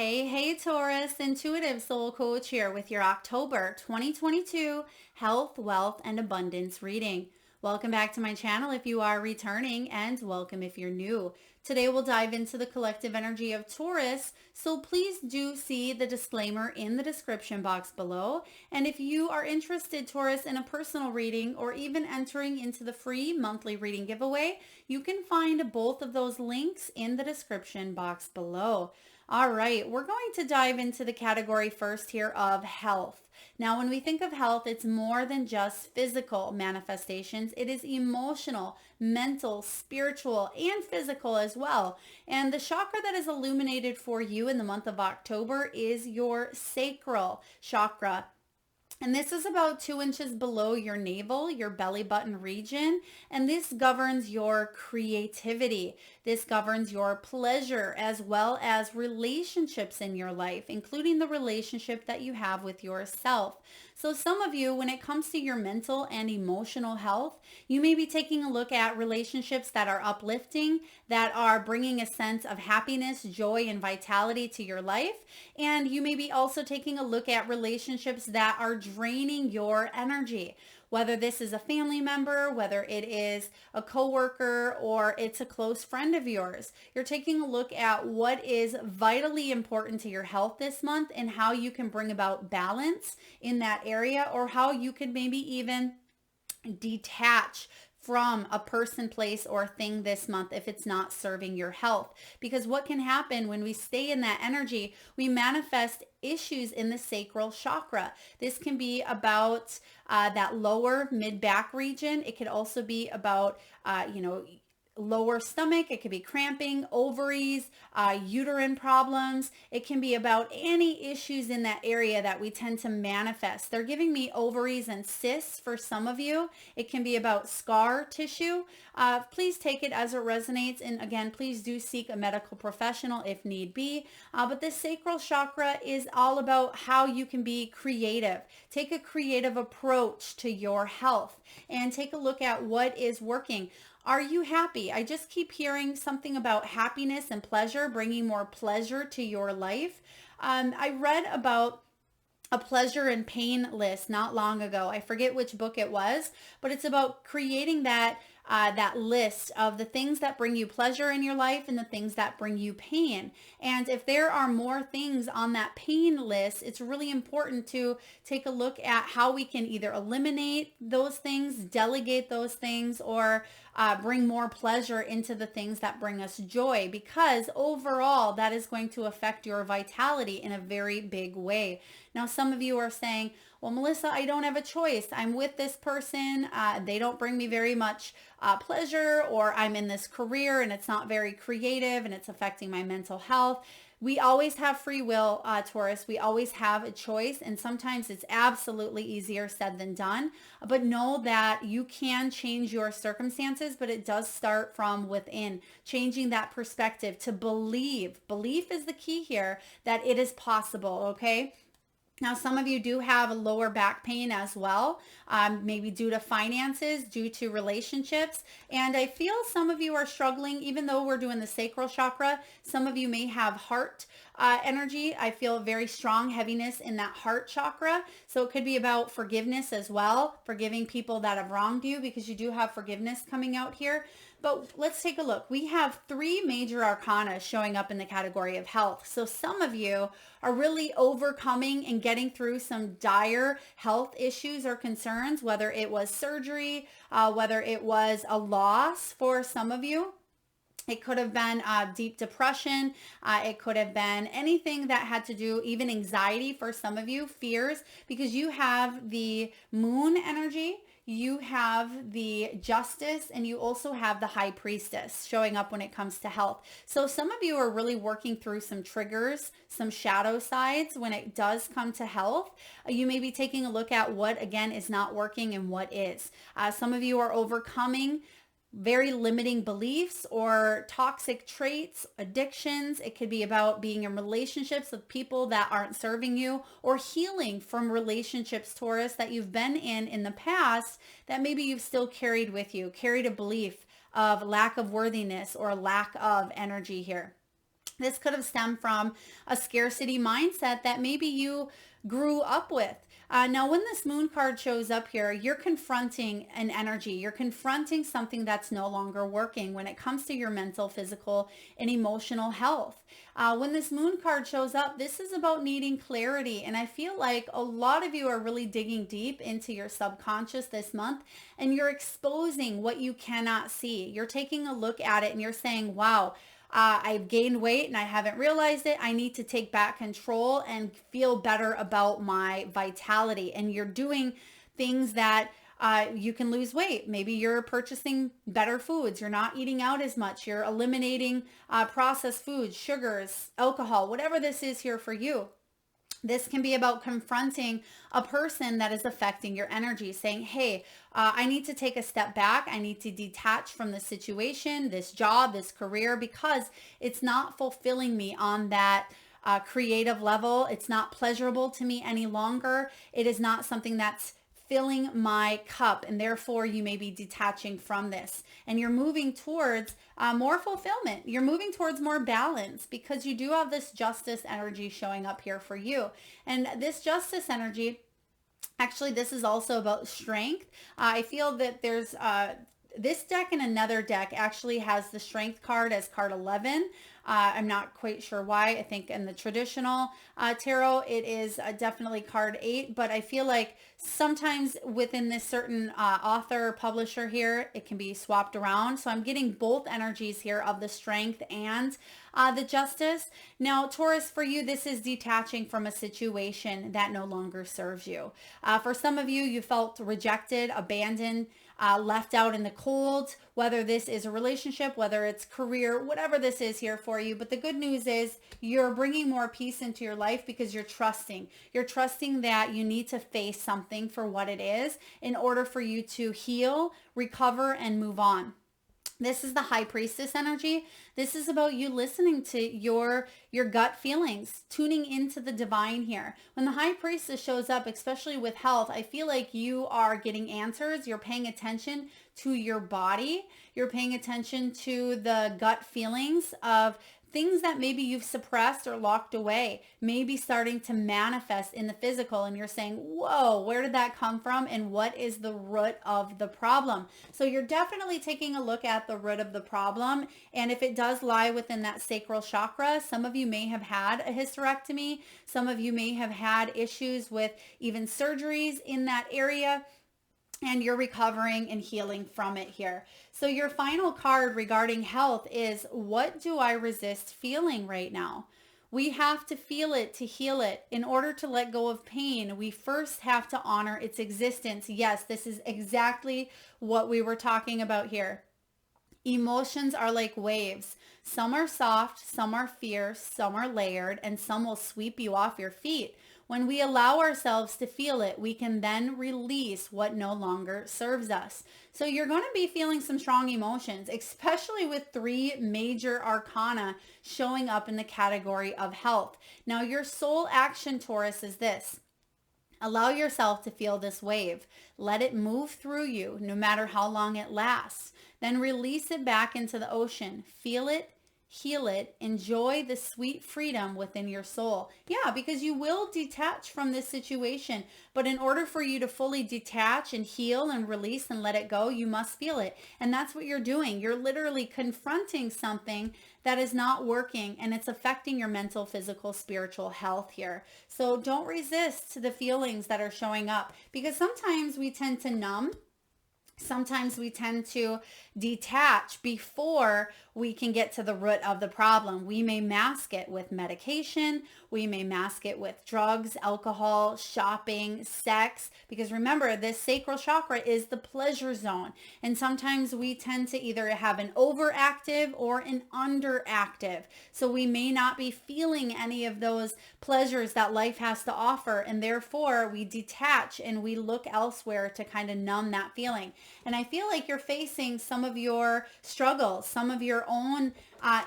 Hey, Taurus, Intuitive Soul Coach here with your October 2022 Health, Wealth, and Abundance reading. Welcome back to my channel if you are returning, and welcome if you're new. Today we'll dive into the collective energy of Taurus, so please do see the disclaimer in the description box below. And if you are interested, Taurus, in a personal reading or even entering into the free monthly reading giveaway, you can find both of those links in the description box below. All right, we're going to dive into the category first here of health. Now, when we think of health, it's more than just physical manifestations. It is emotional, mental, spiritual, and physical as well. And the chakra that is illuminated for you in the month of October is your sacral chakra. And this is about 2 inches below your navel, your belly button region. And this governs your creativity. This governs your pleasure as well as relationships in your life, including the relationship that you have with yourself. So some of you, when it comes to your mental and emotional health, you may be taking a look at relationships that are uplifting, that are bringing a sense of happiness, joy, and vitality to your life. And you may be also taking a look at relationships that are draining your energy. Whether this is a family member, whether it is a coworker, or it's a close friend of yours. You're taking a look at what is vitally important to your health this month and how you can bring about balance in that area, or how you could maybe even detach from a person, place, or thing this month if it's not serving your health. Because what can happen when we stay in that energy, we manifest issues in the sacral chakra. This can be about that lower mid-back region. It could also be about, lower stomach. It could be cramping, ovaries, uterine problems. It can be about any issues in that area that we tend to manifest. They're giving me ovaries and cysts for some of you. It can be about scar tissue. Please take it as it resonates. And again, please do seek a medical professional if need be. But this sacral chakra is all about how you can be creative. Take a creative approach to your health and take a look at what is working. Are you happy? I just keep hearing something about happiness and pleasure, bringing more pleasure to your life. I read about a pleasure and pain list not long ago. I forget which book it was, but it's about creating that list of the things that bring you pleasure in your life and the things that bring you pain. And if there are more things on that pain list, it's really important to take a look at how we can either eliminate those things, delegate those things, or bring more pleasure into the things that bring us joy, because overall that is going to affect your vitality in a very big way. Now, some of you are saying, well, Melissa, I don't have a choice. I'm with this person. They don't bring me very much pleasure, or I'm in this career and it's not very creative and it's affecting my mental health. We always have free will, Taurus. We always have a choice, and sometimes it's absolutely easier said than done. But know that you can change your circumstances, but it does start from within, changing that perspective to believe. Belief is the key here, that it is possible, okay? Now, some of you do have a lower back pain as well, maybe due to finances, due to relationships. And I feel some of you are struggling, even though we're doing the sacral chakra. Some of you may have heart energy. I feel very strong heaviness in that heart chakra. So it could be about forgiveness as well, forgiving people that have wronged you, because you do have forgiveness coming out here. But let's take a look. We have 3 major arcana showing up in the category of health. So some of you are really overcoming and getting through some dire health issues or concerns, whether it was surgery, whether it was a loss for some of you. It could have been deep depression. It could have been anything that had to do, even anxiety for some of you, fears, because you have the moon energy, you have the justice, and you also have the high priestess showing up when it comes to health. So some of you are really working through some triggers, some shadow sides when it does come to health. You may be taking a look at what, again, is not working and what is. Some of you are overcoming very limiting beliefs or toxic traits, addictions. It could be about being in relationships with people that aren't serving you, or healing from relationships, Taurus, that you've been in the past that maybe you've still carried with you, carried a belief of lack of worthiness or lack of energy here. This could have stemmed from a scarcity mindset that maybe you grew up with. Now, when this moon card shows up here, you're confronting an energy. You're confronting something that's no longer working when it comes to your mental, physical, and emotional health. When this moon card shows up, this is about needing clarity. And I feel like a lot of you are really digging deep into your subconscious this month, and you're exposing what you cannot see. You're taking a look at it and you're saying, wow, I've gained weight and I haven't realized it. I need to take back control and feel better about my vitality. And you're doing things that you can lose weight. Maybe you're purchasing better foods. You're not eating out as much. You're eliminating processed foods, sugars, alcohol, whatever this is here for you. This can be about confronting a person that is affecting your energy, saying, hey, I need to take a step back. I need to detach from the situation, this job, this career, because it's not fulfilling me on that creative level. It's not pleasurable to me any longer. It is not something that's filling my cup, and therefore you may be detaching from this, and you're moving towards more fulfillment. You're moving towards more balance because you do have this justice energy showing up here for you. And this justice energy, actually, this is also about strength. I feel that there's this deck and another deck actually has the strength card as card 11. I'm not quite sure why. I think in the traditional tarot, it is definitely card 8, but I feel like sometimes within this certain author or publisher here, it can be swapped around. So I'm getting both energies here of the strength and the justice. Now, Taurus, for you, this is detaching from a situation that no longer serves you. For some of you, you felt rejected, abandoned, left out in the cold, whether this is a relationship, whether it's career, whatever this is here for you. But the good news is you're bringing more peace into your life because you're trusting. You're trusting that you need to face something for what it is in order for you to heal, recover, and move on. This is the High Priestess energy. This is about you listening to your gut feelings, tuning into the divine here. When the High Priestess shows up, especially with health, I feel like you are getting answers. You're paying attention to your body. You're paying attention to the gut feelings of things that maybe you've suppressed or locked away, maybe starting to manifest in the physical, and you're saying, whoa, where did that come from? And what is the root of the problem? So you're definitely taking a look at the root of the problem. And if it does lie within that sacral chakra, some of you may have had a hysterectomy. Some of you may have had issues with even surgeries in that area, and you're recovering and healing from it here. So your final card regarding health is, what do I resist feeling right now? We have to feel it to heal it. In order to let go of pain, we first have to honor its existence. Yes, this is exactly what we were talking about here. Emotions are like waves. Some are soft, some are fierce, some are layered, and some will sweep you off your feet. When we allow ourselves to feel it, we can then release what no longer serves us. So you're going to be feeling some strong emotions, especially with 3 major arcana showing up in the category of health. Now, your soul action, Taurus, is this. Allow yourself to feel this wave. Let it move through you, no matter how long it lasts. Then release it back into the ocean. Feel it, heal it, enjoy the sweet freedom within your soul. Yeah, because you will detach from this situation, but in order for you to fully detach and heal and release and let it go, you must feel it. And that's what you're doing. You're literally confronting something that is not working, and it's affecting your mental, physical, spiritual health here. So don't resist the feelings that are showing up, because sometimes we tend to numb. Sometimes we tend to detach before we can get to the root of the problem. We may mask it with medication. We may mask it with drugs, alcohol, shopping, sex, because remember, this sacral chakra is the pleasure zone. And sometimes we tend to either have an overactive or an underactive. So we may not be feeling any of those pleasures that life has to offer. And therefore we detach and we look elsewhere to kind of numb that feeling. And I feel like you're facing some of your struggles, some of your own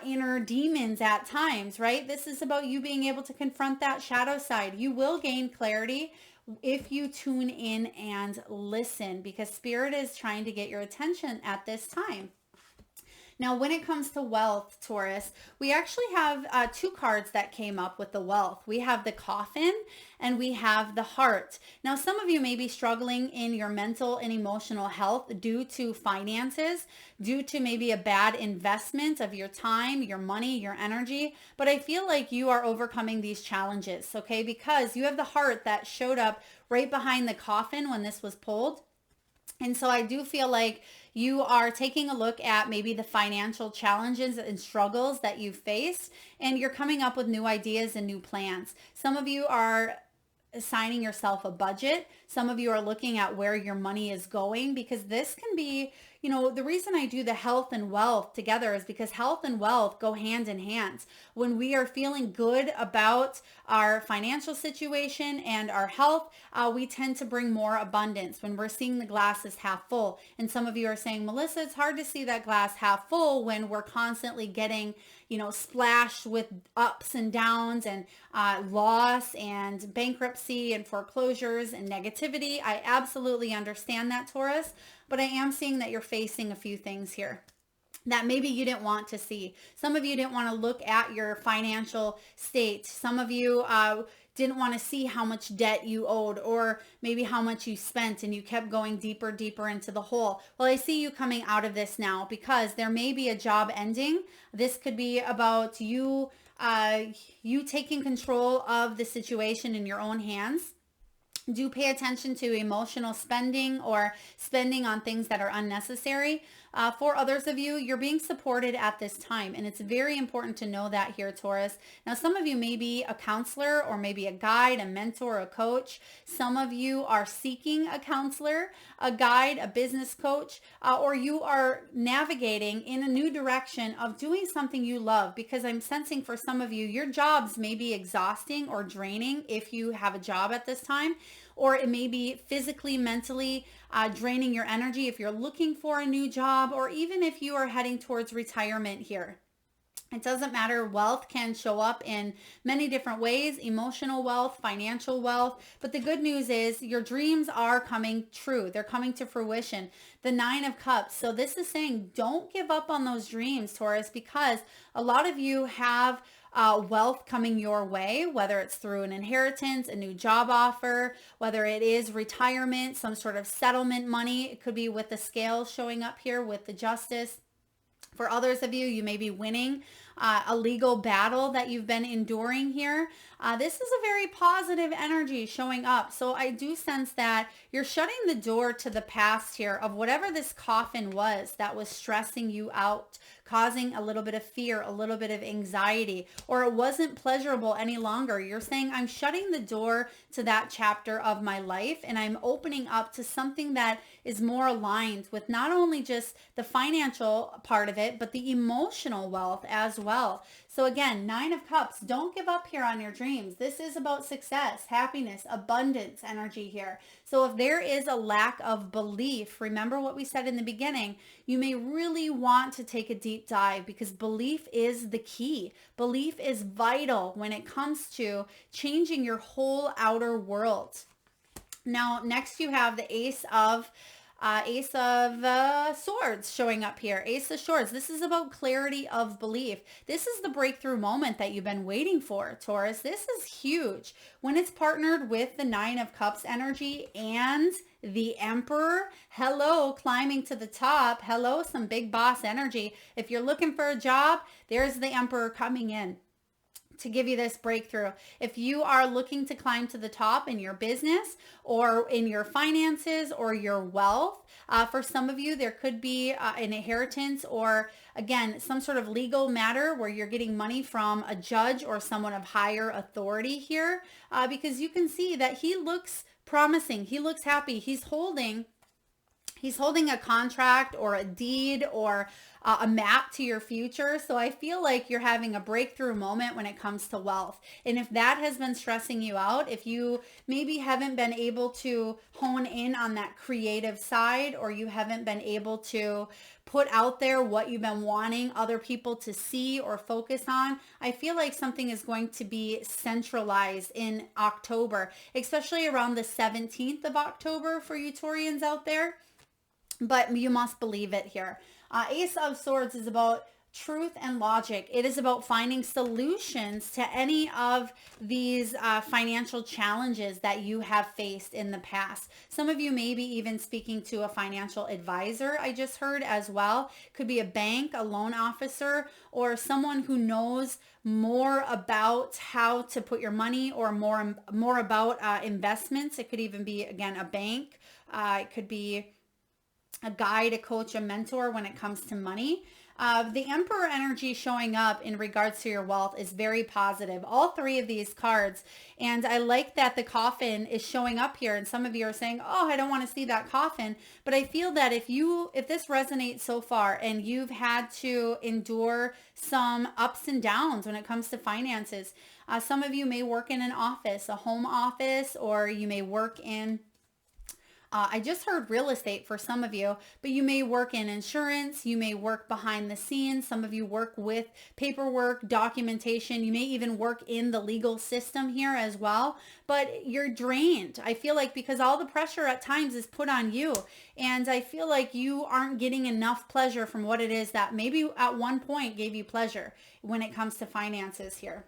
inner demons at times, right? This is about you being able to confront that shadow side. You will gain clarity if you tune in and listen, because spirit is trying to get your attention at this time. Now, when it comes to wealth, Taurus, we actually have two cards that came up with the wealth. We have the coffin and we have the heart. Now, some of you may be struggling in your mental and emotional health due to finances, due to maybe a bad investment of your time, your money, your energy. But I feel like you are overcoming these challenges, okay? Because you have the heart that showed up right behind the coffin when this was pulled. And so I do feel like you are taking a look at maybe the financial challenges and struggles that you've faced, and you're coming up with new ideas and new plans. Some of you are assigning yourself a budget. Some of you are looking at where your money is going, because this can be, the reason I do the health and wealth together is because health and wealth go hand in hand. When we are feeling good about our financial situation and our health, we tend to bring more abundance when we're seeing the glass is half full. And some of you are saying, Melissa, it's hard to see that glass half full when we're constantly getting splashed with ups and downs and loss and bankruptcy and foreclosures and negativity. I absolutely understand that, Taurus, but I am seeing that you're facing a few things here that maybe you didn't want to see. Some of you didn't want to look at your financial state. Some of you didn't want to see how much debt you owed, or maybe how much you spent, and you kept going deeper into the hole. Well, I see you coming out of this now, because there may be a job ending. This could be about you taking control of the situation in your own hands. Do pay attention to emotional spending or spending on things that are unnecessary. For others of you, you're being supported at this time, and it's very important to know that here, Taurus. Now, some of you may be a counselor, or maybe a guide, a mentor, a coach. Some of you are seeking a counselor, a guide, a business coach, or you are navigating in a new direction of doing something you love, because I'm sensing for some of you, your jobs may be exhausting or draining if you have a job at this time, or it may be physically, mentally draining your energy if you're looking for a new job, or even if you are heading towards retirement here. It doesn't matter. Wealth can show up in many different ways: emotional wealth, financial wealth. But the good news is your dreams are coming true. They're coming to fruition. The 9 of Cups. So this is saying don't give up on those dreams, Taurus, because a lot of you have wealth coming your way, whether it's through an inheritance, a new job offer, whether it is retirement, some sort of settlement money. It could be with the scales showing up here with the Justice. For others of you, you may be winning a legal battle that you've been enduring here. This is a very positive energy showing up. So I do sense that you're shutting the door to the past here of whatever this coffin was that was stressing you out, causing a little bit of fear, a little bit of anxiety, or it wasn't pleasurable any longer. You're saying, I'm shutting the door to that chapter of my life, and I'm opening up to something that is more aligned with not only just the financial part of it, but the emotional wealth as well. So again, 9 of Cups, don't give up here on your dreams. This is about success, happiness, abundance energy here. So if there is a lack of belief, remember what we said in the beginning, you may really want to take a deep dive, because belief is the key. Belief is vital when it comes to changing your whole outer world. Now, next you have the Ace of Swords showing up here. Ace of Swords. This is about clarity of belief. This is the breakthrough moment that you've been waiting for, Taurus. This is huge. When it's partnered with the 9 of Cups energy and the Emperor, hello, climbing to the top. Hello, some big boss energy. If you're looking for a job, there's the Emperor coming in to give you this breakthrough. If you are looking to climb to the top in your business or in your finances or your wealth, for some of you, there could be an inheritance or, again, some sort of legal matter where you're getting money from a judge or someone of higher authority here, because you can see that he looks promising. He looks happy. He's holding a contract or a deed or a map to your future. So I feel like you're having a breakthrough moment when it comes to wealth. And if that has been stressing you out, if you maybe haven't been able to hone in on that creative side, or you haven't been able to put out there what you've been wanting other people to see or focus on, I feel like something is going to be centralized in October, especially around the 17th of October for you Taurians out there. But you must believe it here. Ace of Swords is about truth and logic. It is about finding solutions to any of these financial challenges that you have faced in the past. Some of you may be even speaking to a financial advisor, I just heard as well. Could be a bank, a loan officer, or someone who knows more about how to put your money, or more about investments. It could even be, again, a bank. It could be a guide, a coach, a mentor when it comes to money. The Emperor energy showing up in regards to your wealth is very positive. All three of these cards. And I like that the coffin is showing up here. And some of you are saying, oh, I don't want to see that coffin. But I feel that if this resonates so far and you've had to endure some ups and downs when it comes to finances, some of you may work in an office, a home office, or you may work in I just heard real estate for some of you, but you may work in insurance. You may work behind the scenes. Some of you work with paperwork, documentation. You may even work in the legal system here as well, but you're drained. I feel like because all the pressure at times is put on you, and I feel like you aren't getting enough pleasure from what it is that maybe at one point gave you pleasure when it comes to finances here.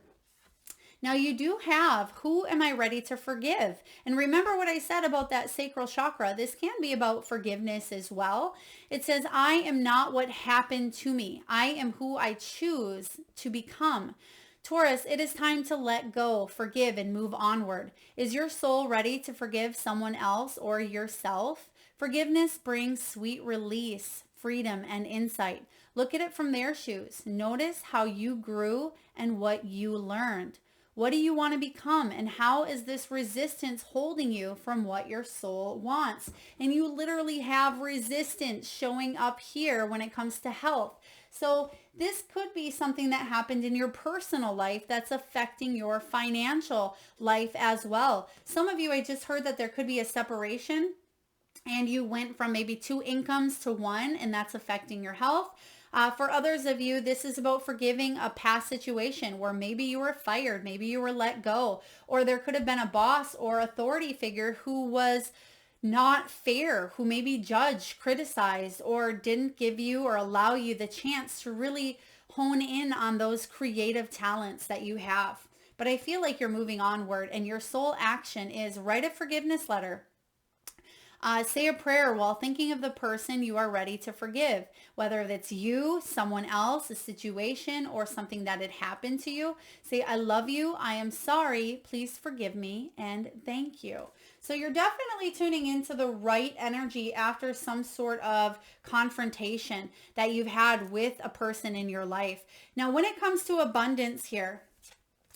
Now you do have, who am I ready to forgive? And remember what I said about that sacral chakra. This can be about forgiveness as well. It says, I am not what happened to me. I am who I choose to become. Taurus, it is time to let go, forgive, and move onward. Is your soul ready to forgive someone else or yourself? Forgiveness brings sweet release, freedom, and insight. Look at it from their shoes. Notice how you grew and what you learned. What do you want to become? And how is this resistance holding you from what your soul wants? And you literally have resistance showing up here when it comes to health. So this could be something that happened in your personal life that's affecting your financial life as well. Some of you, I just heard that there could be a separation and you went from maybe 2 incomes to 1, and that's affecting your health. For others of you, this is about forgiving a past situation where maybe you were fired, maybe you were let go, or there could have been a boss or authority figure who was not fair, who maybe judged, criticized, or didn't give you or allow you the chance to really hone in on those creative talents that you have. But I feel like you're moving onward, and your soul action is write a forgiveness letter. Say a prayer while thinking of the person you are ready to forgive, whether it's you, someone else, a situation, or something that had happened to you. Say, I love you, I am sorry, please forgive me, and thank you. So you're definitely tuning into the right energy after some sort of confrontation that you've had with a person in your life. Now, when it comes to abundance here,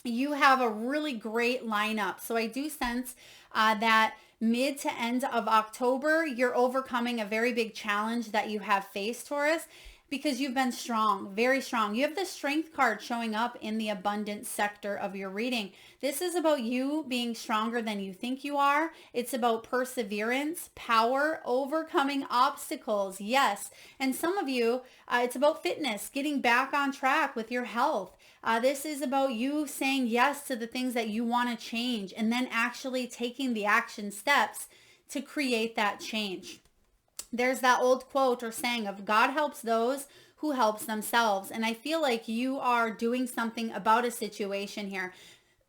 you have a really great lineup. So I do sense that mid to end of October, you're overcoming a very big challenge that you have faced, Taurus, because you've been strong, very strong. You have the strength card showing up in the abundance sector of your reading. This is about you being stronger than you think you are. It's about perseverance, power, overcoming obstacles. Yes. And some of you, it's about fitness, getting back on track with your health. This is about you saying yes to the things that you want to change and then actually taking the action steps to create that change. There's that old quote or saying of God helps those who helps themselves. And I feel like you are doing something about a situation here.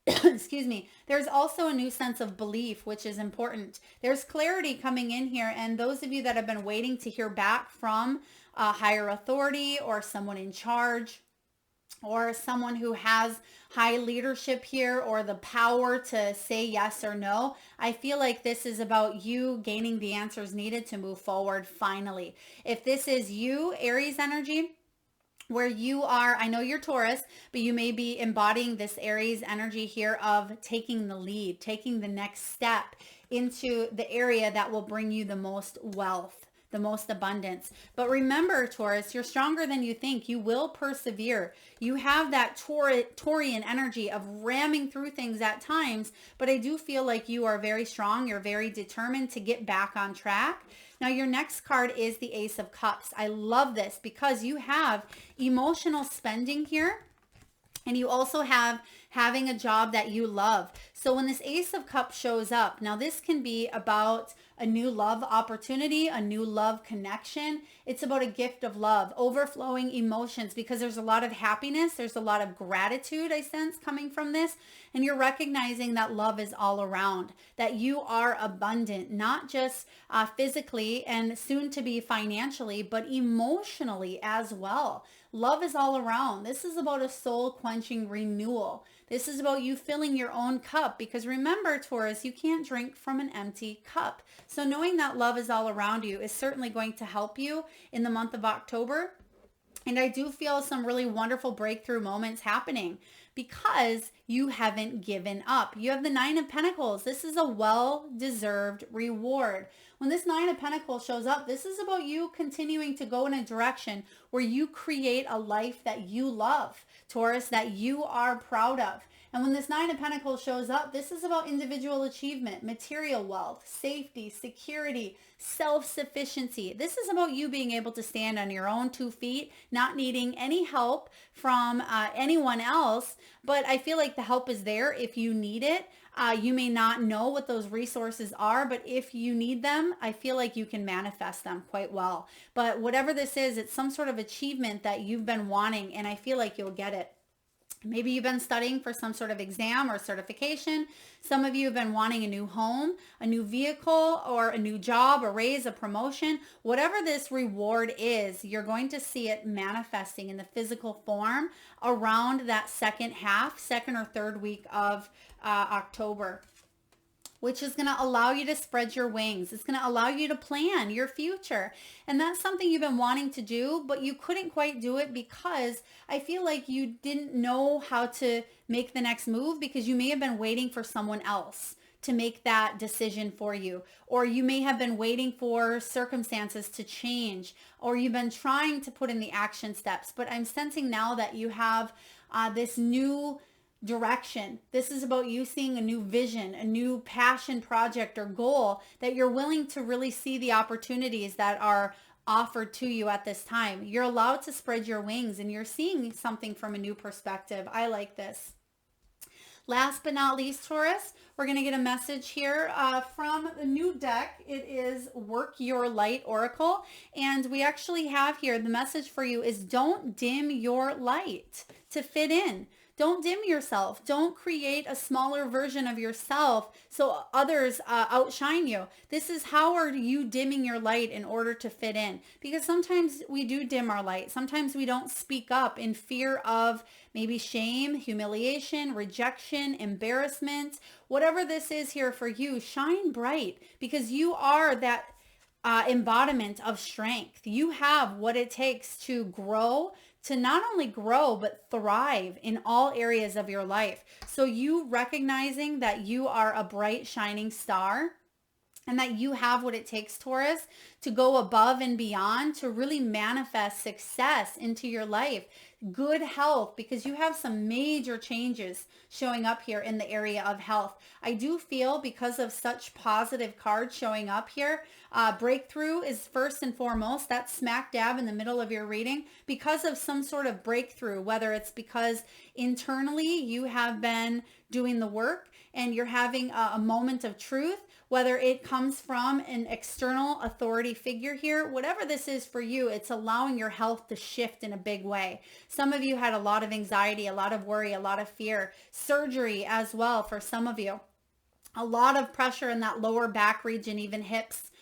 Excuse me. There's also a new sense of belief, which is important. There's clarity coming in here. And those of you that have been waiting to hear back from a higher authority or someone in charge, or someone who has high leadership here or the power to say yes or no, I feel like this is about you gaining the answers needed to move forward finally. If this is you, Aries energy, where you are, I know you're Taurus, but you may be embodying this Aries energy here of taking the lead, taking the next step into the area that will bring you the most wealth, the most abundance. But remember, Taurus, you're stronger than you think. You will persevere. You have that Taurian energy of ramming through things at times, but I do feel like you are very strong. You're very determined to get back on track. Now, your next card is the Ace of Cups. I love this because you have emotional spending here. And you also have having a job that you love. So when this Ace of Cups shows up, now this can be about a new love opportunity, a new love connection. It's about a gift of love, overflowing emotions, because there's a lot of happiness. There's a lot of gratitude I sense coming from this. And you're recognizing that love is all around, that you are abundant, not just physically and soon to be financially, but emotionally as well. Love is all around. This is about a soul quenching renewal. This is about you filling your own cup, because remember, Taurus, you can't drink from an empty cup. So knowing that love is all around you is certainly going to help you in the month of October. And I do feel some really wonderful breakthrough moments happening because you haven't given up. You have the Nine of Pentacles. This is a well-deserved reward. When this Nine of Pentacles shows up, this is about you continuing to go in a direction where you create a life that you love, Taurus, that you are proud of. And when this Nine of Pentacles shows up, this is about individual achievement, material wealth, safety, security, self-sufficiency. This is about you being able to stand on your own 2 feet, not needing any help from anyone else. But I feel like the help is there if you need it. You may not know what those resources are, but if you need them, I feel like you can manifest them quite well. But whatever this is, it's some sort of achievement that you've been wanting, and I feel like you'll get it. Maybe you've been studying for some sort of exam or certification. Some of you have been wanting a new home, a new vehicle, or a new job, a raise, a promotion. Whatever this reward is, you're going to see it manifesting in the physical form around that second or third week of October, which is going to allow you to spread your wings. It's going to allow you to plan your future. And that's something you've been wanting to do, but you couldn't quite do it because I feel like you didn't know how to make the next move, because you may have been waiting for someone else to make that decision for you. Or you may have been waiting for circumstances to change, or you've been trying to put in the action steps. But I'm sensing now that you have this new direction. This is about you seeing a new vision, a new passion project or goal, that you're willing to really see the opportunities that are offered to you at this time. You're allowed to spread your wings and you're seeing something from a new perspective. I like this. Last but not least, Taurus, we're going to get a message here from the new deck. It is Work Your Light Oracle. And we actually have here, the message for you is don't dim your light to fit in. Don't dim yourself. Don't create a smaller version of yourself so others outshine you. This is, how are you dimming your light in order to fit in? Because sometimes we do dim our light. Sometimes we don't speak up in fear of maybe shame, humiliation, rejection, embarrassment. Whatever this is here for you, shine bright, because you are that embodiment of strength. You have what it takes to grow, to not only grow, but thrive in all areas of your life. So you recognizing that you are a bright, shining star, and that you have what it takes, Taurus, to go above and beyond, to really manifest success into your life, good health, because you have some major changes showing up here in the area of health. I do feel, because of such positive cards showing up here, breakthrough is first and foremost. That's smack dab in the middle of your reading, because of some sort of breakthrough, whether it's because internally you have been doing the work and you're having a moment of truth, whether it comes from an external authority figure here. Whatever this is for you, it's allowing your health to shift in a big way. Some of you had a lot of anxiety, a lot of worry, a lot of fear, surgery as well for some of you. A lot of pressure in that lower back region, even hips,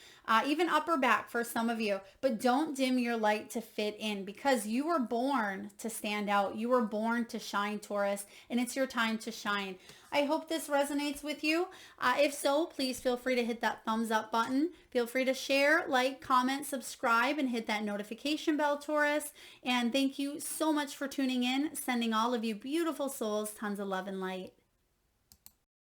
even upper back for some of you. But don't dim your light to fit in, because you were born to stand out. You were born to shine, Taurus, and it's your time to shine. I hope this resonates with you. If so, please feel free to hit that thumbs up button. Feel free to share, like, comment, subscribe, and hit that notification bell, Taurus. And thank you so much for tuning in. Sending all of you beautiful souls tons of love and light.